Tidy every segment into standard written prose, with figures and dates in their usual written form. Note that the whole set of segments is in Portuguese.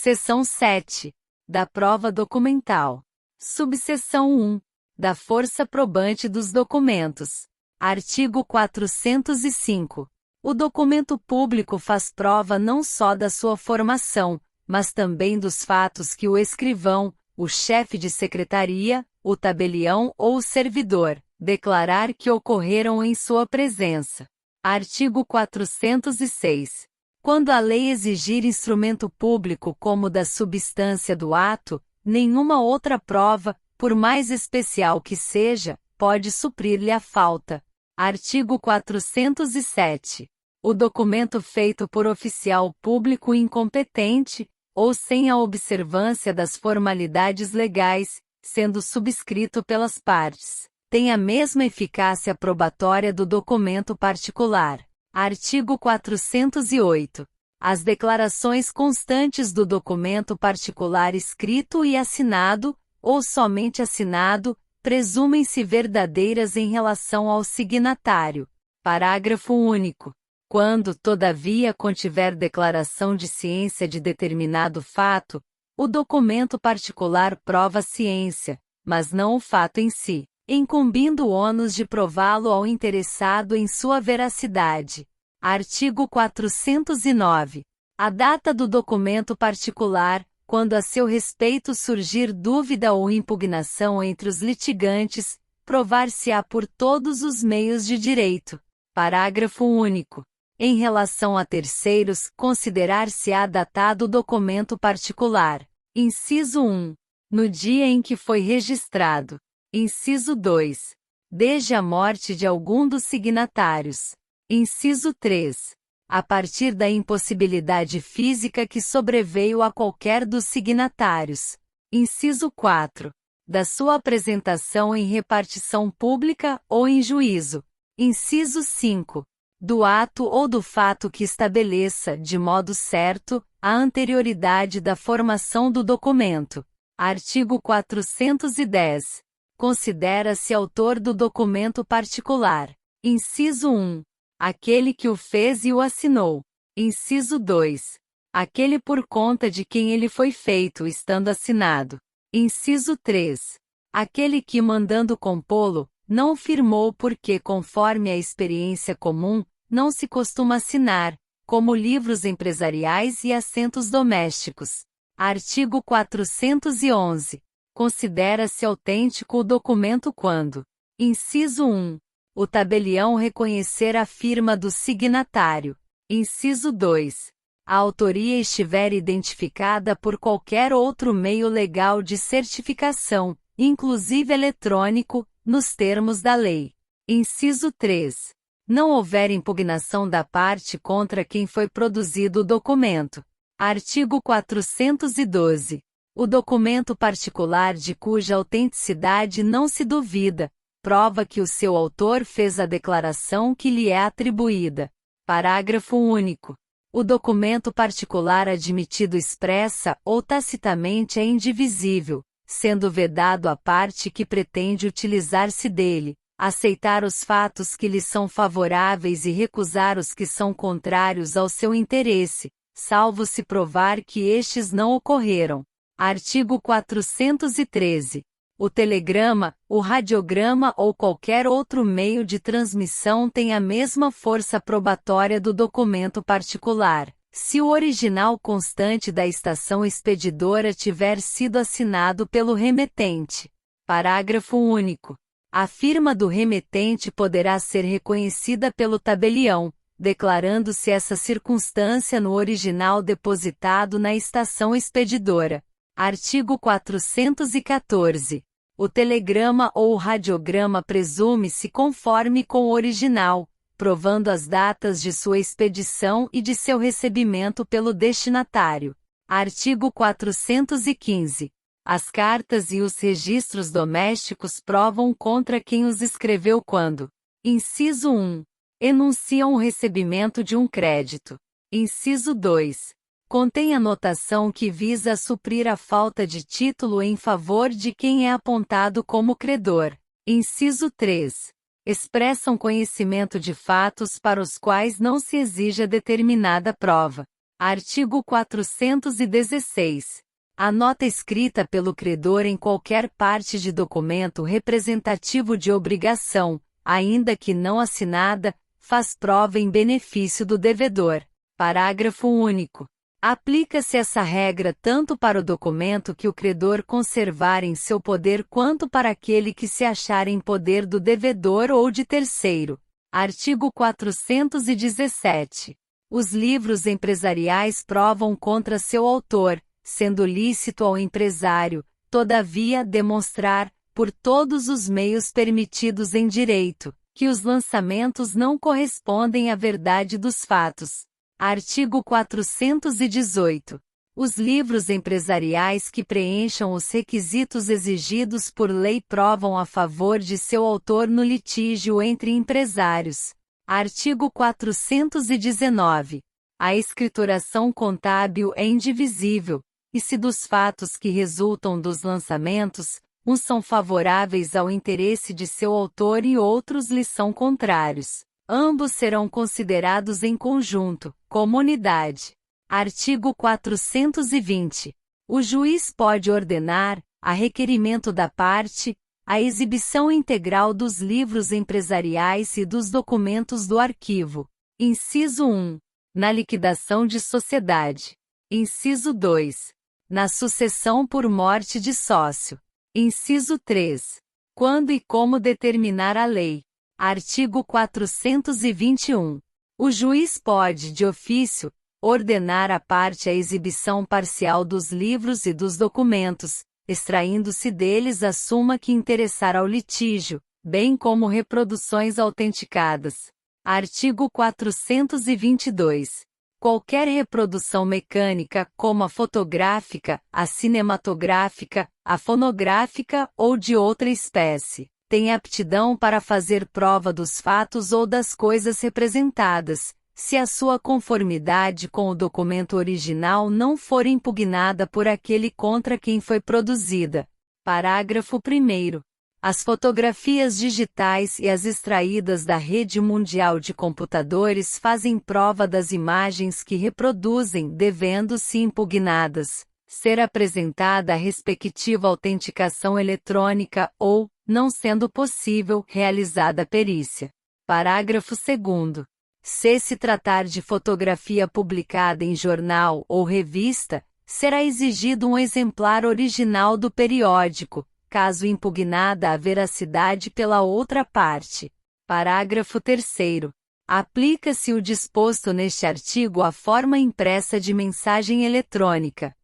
Seção 7. Da prova documental. Subseção 1. Da força probante dos documentos. Artigo 405. O documento público faz prova não só da sua formação, mas também dos fatos que o escrivão, o chefe de secretaria, o tabelião ou o servidor, declarar que ocorreram em sua presença. Artigo 406. Quando a lei exigir instrumento público como da substância do ato, nenhuma outra prova, por mais especial que seja, pode suprir-lhe a falta. Artigo 407. O documento feito por oficial público incompetente, ou sem a observância das formalidades legais, sendo subscrito pelas partes, tem a mesma eficácia probatória do documento particular. Artigo 408. As declarações constantes do documento particular escrito e assinado, ou somente assinado, presumem-se verdadeiras em relação ao signatário. Parágrafo único. Quando, todavia, contiver declaração de ciência de determinado fato, o documento particular prova a ciência, mas não o fato em si, incumbindo o ônus de prová-lo ao interessado em sua veracidade. Artigo 409. A data do documento particular, quando a seu respeito surgir dúvida ou impugnação entre os litigantes, provar-se-á por todos os meios de direito. Parágrafo único. Em relação a terceiros, considerar-se-á datado o documento particular. Inciso 1. No dia em que foi registrado. Inciso 2. Desde a morte de algum dos signatários. Inciso 3. A partir da impossibilidade física que sobreveio a qualquer dos signatários. Inciso 4. Da sua apresentação em repartição pública ou em juízo. Inciso 5. Do ato ou do fato que estabeleça, de modo certo, a anterioridade da formação do documento. Artigo 410. Considera-se autor do documento particular. Inciso 1. Aquele que o fez e o assinou. Inciso 2. Aquele por conta de quem ele foi feito, estando assinado. Inciso 3. Aquele que, mandando compô-lo, não o firmou porque, conforme a experiência comum, não se costuma assinar, como livros empresariais e assentos domésticos. Artigo 411. Considera-se autêntico o documento quando: inciso 1. O tabelião reconhecer a firma do signatário. Inciso 2. A autoria estiver identificada por qualquer outro meio legal de certificação, inclusive eletrônico, nos termos da lei. Inciso 3. Não houver impugnação da parte contra quem foi produzido o documento. Artigo 412. O documento particular de cuja autenticidade não se duvida, prova que o seu autor fez a declaração que lhe é atribuída. Parágrafo único. O documento particular admitido expressa ou tacitamente é indivisível, sendo vedado à parte que pretende utilizar-se dele, aceitar os fatos que lhe são favoráveis e recusar os que são contrários ao seu interesse, salvo se provar que estes não ocorreram. Artigo 413. O telegrama, o radiograma ou qualquer outro meio de transmissão tem a mesma força probatória do documento particular, se o original constante da estação expedidora tiver sido assinado pelo remetente. Parágrafo único. A firma do remetente poderá ser reconhecida pelo tabelião, declarando-se essa circunstância no original depositado na estação expedidora. Artigo 414. O telegrama ou o radiograma presume-se conforme com o original, provando as datas de sua expedição e de seu recebimento pelo destinatário. Artigo 415. As cartas e os registros domésticos provam contra quem os escreveu quando: inciso 1. Enunciam o recebimento de um crédito. Inciso 2. Contém anotação que visa a suprir a falta de título em favor de quem é apontado como credor. Inciso 3. Expressam conhecimento de fatos para os quais não se exija determinada prova. Artigo 416. A nota escrita pelo credor em qualquer parte de documento representativo de obrigação, ainda que não assinada, faz prova em benefício do devedor. Parágrafo único. Aplica-se essa regra tanto para o documento que o credor conservar em seu poder quanto para aquele que se achar em poder do devedor ou de terceiro. Artigo 417. Os livros empresariais provam contra seu autor, sendo lícito ao empresário, todavia, demonstrar, por todos os meios permitidos em direito, que os lançamentos não correspondem à verdade dos fatos. Artigo 418. Os livros empresariais que preencham os requisitos exigidos por lei provam a favor de seu autor no litígio entre empresários. Artigo 419. A escrituração contábil é indivisível, e se dos fatos que resultam dos lançamentos, uns são favoráveis ao interesse de seu autor e outros lhe são contrários, ambos serão considerados em conjunto, como unidade. Artigo 420. O juiz pode ordenar, a requerimento da parte, a exibição integral dos livros empresariais e dos documentos do arquivo. Inciso 1. Na liquidação de sociedade. Inciso 2. Na sucessão por morte de sócio. Inciso 3. Quando e como determinar a lei. Artigo 421. O juiz pode, de ofício, ordenar à parte a exibição parcial dos livros e dos documentos, extraindo-se deles a suma que interessar ao litígio, bem como reproduções autenticadas. Artigo 422. Qualquer reprodução mecânica, como a fotográfica, a cinematográfica, a fonográfica ou de outra espécie, tem aptidão para fazer prova dos fatos ou das coisas representadas, se a sua conformidade com o documento original não for impugnada por aquele contra quem foi produzida. Parágrafo 1º. As fotografias digitais e as extraídas da rede mundial de computadores fazem prova das imagens que reproduzem, devendo-se impugnadas, ser apresentada a respectiva autenticação eletrônica ou, não sendo possível, realizada a perícia. Parágrafo 2º. Se tratar de fotografia publicada em jornal ou revista, será exigido um exemplar original do periódico, caso impugnada a veracidade pela outra parte. Parágrafo 3º. Aplica-se o disposto neste artigo à forma impressa de mensagem eletrônica.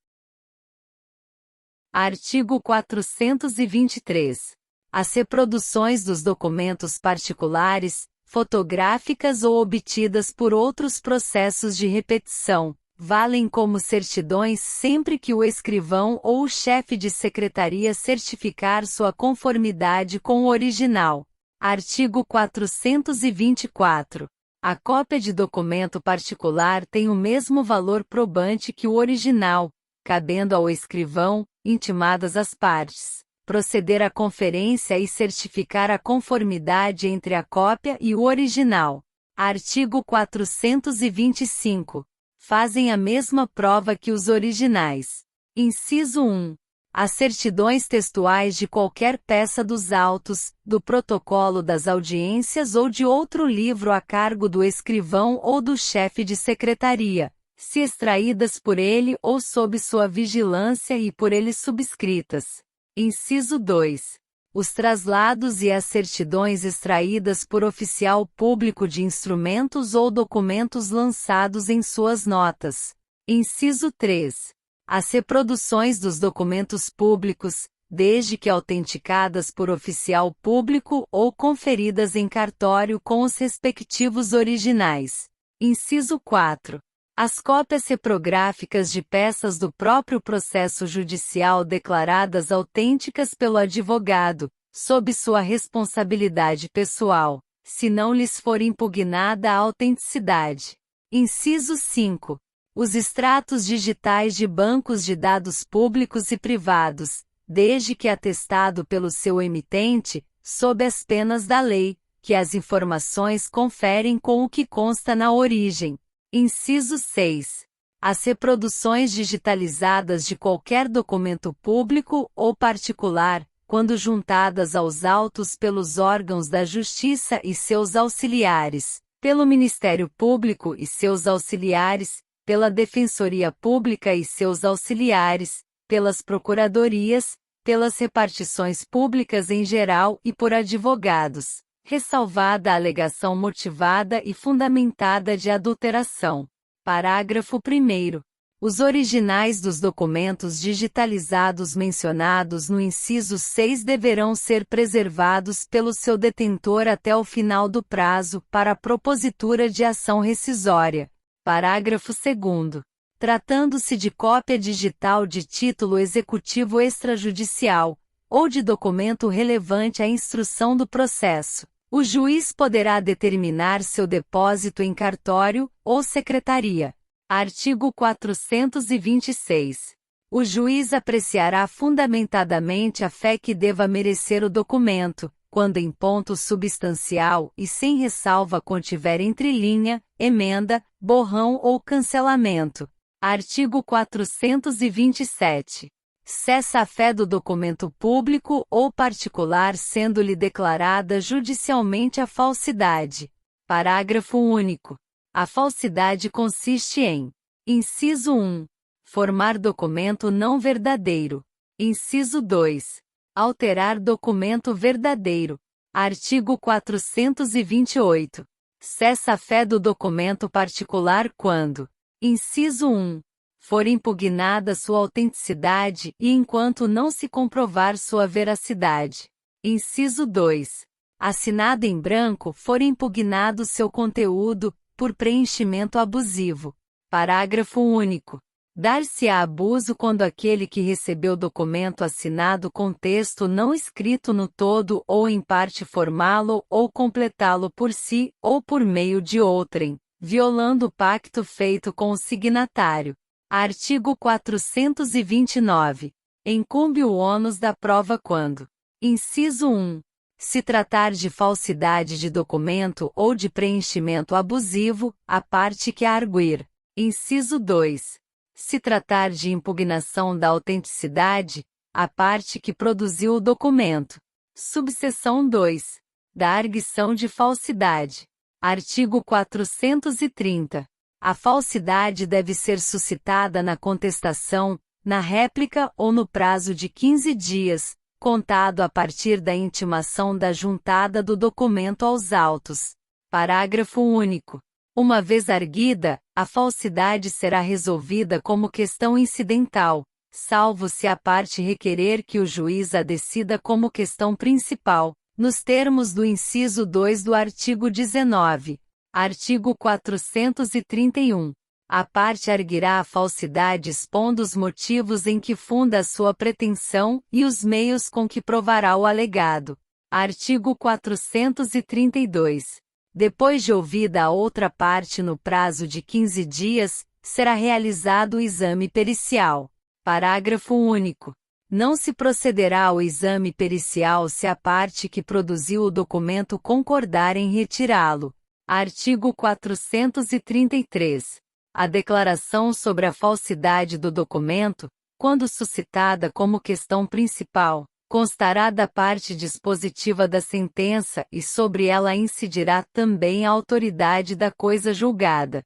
Artigo 423. As reproduções dos documentos particulares, fotográficas ou obtidas por outros processos de repetição, valem como certidões sempre que o escrivão ou o chefe de secretaria certificar sua conformidade com o original. Artigo 424. A cópia de documento particular tem o mesmo valor probante que o original, cabendo ao escrivão, intimadas as partes, proceder à conferência e certificar a conformidade entre a cópia e o original. Artigo 425. Fazem a mesma prova que os originais. Inciso 1. As certidões textuais de qualquer peça dos autos, do protocolo das audiências ou de outro livro a cargo do escrivão ou do chefe de secretaria, se extraídas por ele ou sob sua vigilância e por ele subscritas. Inciso 2. Os traslados e as certidões extraídas por oficial público de instrumentos ou documentos lançados em suas notas. Inciso 3. As reproduções dos documentos públicos, desde que autenticadas por oficial público ou conferidas em cartório com os respectivos originais. Inciso 4. As cópias reprográficas de peças do próprio processo judicial declaradas autênticas pelo advogado, sob sua responsabilidade pessoal, se não lhes for impugnada a autenticidade. Inciso 5. Os extratos digitais de bancos de dados públicos e privados, desde que atestado pelo seu emitente, sob as penas da lei, que as informações conferem com o que consta na origem. Inciso 6. As reproduções digitalizadas de qualquer documento público ou particular, quando juntadas aos autos pelos órgãos da Justiça e seus auxiliares, pelo Ministério Público e seus auxiliares, pela Defensoria Pública e seus auxiliares, pelas procuradorias, pelas repartições públicas em geral e por advogados, ressalvada a alegação motivada e fundamentada de adulteração. Parágrafo 1º. Os originais dos documentos digitalizados mencionados no inciso 6 deverão ser preservados pelo seu detentor até o final do prazo para a propositura de ação rescisória. Parágrafo 2º. Tratando-se de cópia digital de título executivo extrajudicial, ou de documento relevante à instrução do processo, o juiz poderá determinar seu depósito em cartório ou secretaria. Artigo 426. O juiz apreciará fundamentadamente a fé que deva merecer o documento, quando em ponto substancial e sem ressalva contiver entrelinha, emenda, borrão ou cancelamento. Artigo 427. Cessa a fé do documento público ou particular sendo-lhe declarada judicialmente a falsidade. Parágrafo único. A falsidade consiste em: inciso 1. Formar documento não verdadeiro. Inciso 2. Alterar documento verdadeiro. Artigo 428. Cessa a fé do documento particular quando: inciso 1. For impugnada sua autenticidade e enquanto não se comprovar sua veracidade. Inciso 2. Assinado em branco for impugnado seu conteúdo, por preenchimento abusivo. Parágrafo único. Dar-se-á abuso quando aquele que recebeu documento assinado com texto não escrito no todo ou em parte formá-lo ou completá-lo por si ou por meio de outrem, violando o pacto feito com o signatário. Artigo 429. Incumbe o ônus da prova quando: inciso 1. Se tratar de falsidade de documento ou de preenchimento abusivo, a parte que a arguir. Inciso 2. Se tratar de impugnação da autenticidade, a parte que produziu o documento. Subseção 2. Da arguição de falsidade. Artigo 430. A falsidade deve ser suscitada na contestação, na réplica ou no prazo de 15 dias, contado a partir da intimação da juntada do documento aos autos. Parágrafo único. Uma vez arguida, a falsidade será resolvida como questão incidental, salvo se a parte requerer que o juiz a decida como questão principal, nos termos do inciso 2 do artigo 19. Artigo 431. A parte arguirá a falsidade expondo os motivos em que funda a sua pretensão e os meios com que provará o alegado. Artigo 432. Depois de ouvida a outra parte no prazo de 15 dias, será realizado o exame pericial. Parágrafo único. Não se procederá ao exame pericial se a parte que produziu o documento concordar em retirá-lo. Artigo 433. A declaração sobre a falsidade do documento, quando suscitada como questão principal, constará da parte dispositiva da sentença e sobre ela incidirá também a autoridade da coisa julgada.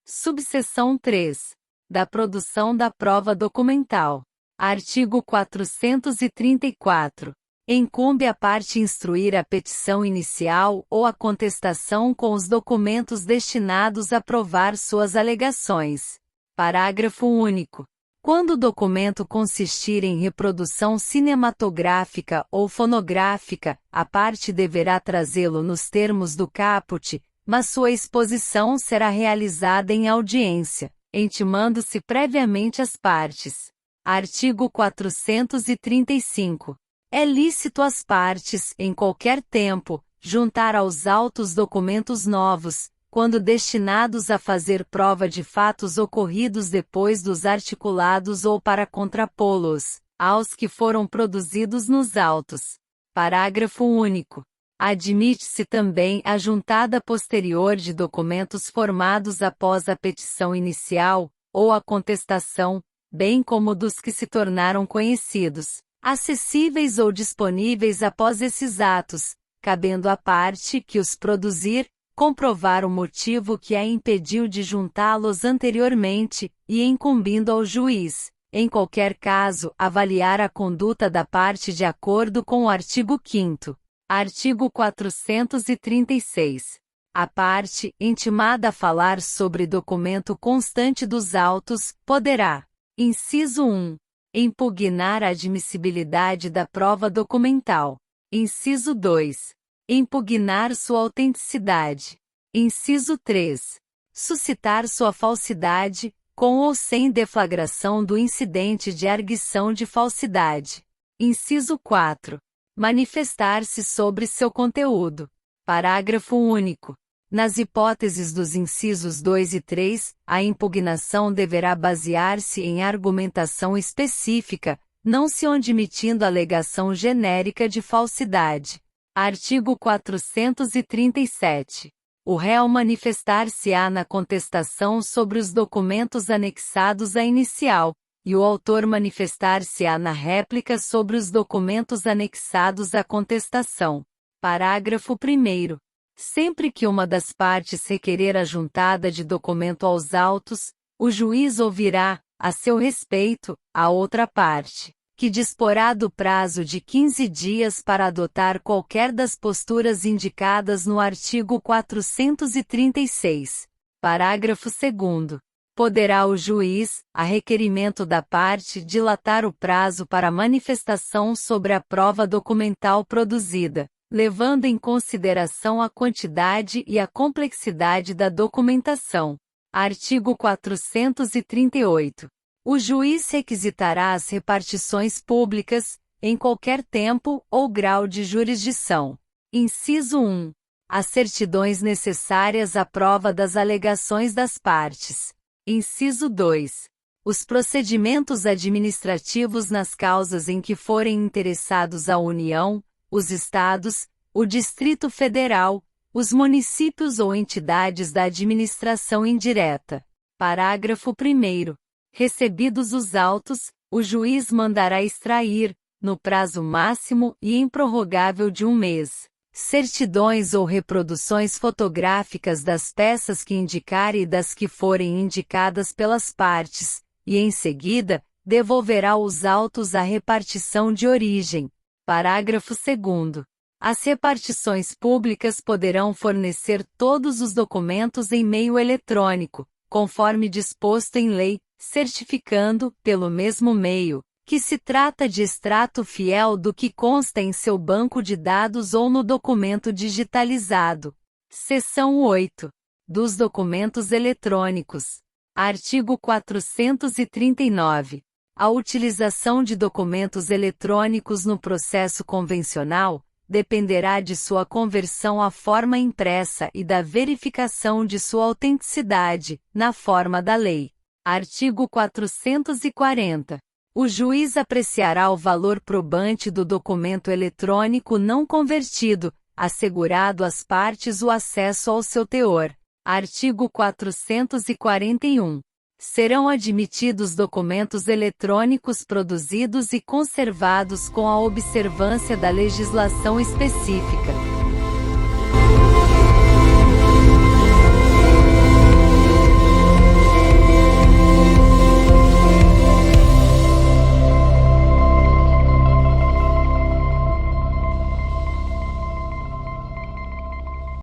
Subseção 3. Da produção da prova documental. Artigo 434. Incumbe à parte instruir a petição inicial ou a contestação com os documentos destinados a provar suas alegações. Parágrafo único. Quando o documento consistir em reprodução cinematográfica ou fonográfica, a parte deverá trazê-lo nos termos do caput, mas sua exposição será realizada em audiência, intimando-se previamente as partes. Artigo 435. É lícito às partes, em qualquer tempo, juntar aos autos documentos novos, quando destinados a fazer prova de fatos ocorridos depois dos articulados ou para contrapô-los, aos que foram produzidos nos autos. Parágrafo único. Admite-se também a juntada posterior de documentos formados após a petição inicial, ou a contestação, bem como dos que se tornaram conhecidos, acessíveis ou disponíveis após esses atos, cabendo à parte que os produzir, comprovar o motivo que a impediu de juntá-los anteriormente, e incumbindo ao juiz, em qualquer caso, avaliar a conduta da parte de acordo com o artigo 5º. Artigo 436. A parte, intimada a falar sobre documento constante dos autos, poderá: inciso 1. Impugnar a admissibilidade da prova documental. Inciso 2. Impugnar sua autenticidade. Inciso 3. Suscitar sua falsidade, com ou sem deflagração do incidente de arguição de falsidade. Inciso 4. Manifestar-se sobre seu conteúdo. Parágrafo único. Nas hipóteses dos incisos 2 e 3, a impugnação deverá basear-se em argumentação específica, não se admitindo alegação genérica de falsidade. Artigo 437. O réu manifestar-se-á na contestação sobre os documentos anexados à inicial, e o autor manifestar-se-á na réplica sobre os documentos anexados à contestação. Parágrafo 1º. Sempre que uma das partes requerer a juntada de documento aos autos, o juiz ouvirá, a seu respeito, a outra parte, que disporá do prazo de 15 dias para adotar qualquer das posturas indicadas no artigo 436. Parágrafo 2º. Poderá o juiz, a requerimento da parte, dilatar o prazo para manifestação sobre a prova documental produzida, levando em consideração a quantidade e a complexidade da documentação. Artigo 438. O juiz requisitará as repartições públicas, em qualquer tempo ou grau de jurisdição. Inciso 1. As certidões necessárias à prova das alegações das partes. Inciso 2. Os procedimentos administrativos nas causas em que forem interessados a União, os Estados, o Distrito Federal, os municípios ou entidades da administração indireta. Parágrafo 1º. Recebidos os autos, o juiz mandará extrair, no prazo máximo e improrrogável de 1 mês, certidões ou reproduções fotográficas das peças que indicar e das que forem indicadas pelas partes, e em seguida, devolverá os autos à repartição de origem. Parágrafo 2º. As repartições públicas poderão fornecer todos os documentos em meio eletrônico, conforme disposto em lei, certificando, pelo mesmo meio, que se trata de extrato fiel do que consta em seu banco de dados ou no documento digitalizado. Seção 8. Dos documentos eletrônicos. Artigo 439. A utilização de documentos eletrônicos no processo convencional dependerá de sua conversão à forma impressa e da verificação de sua autenticidade, na forma da lei. Artigo 440. O juiz apreciará o valor probante do documento eletrônico não convertido, assegurado às partes o acesso ao seu teor. Artigo 441. Serão admitidos documentos eletrônicos produzidos e conservados com a observância da legislação específica.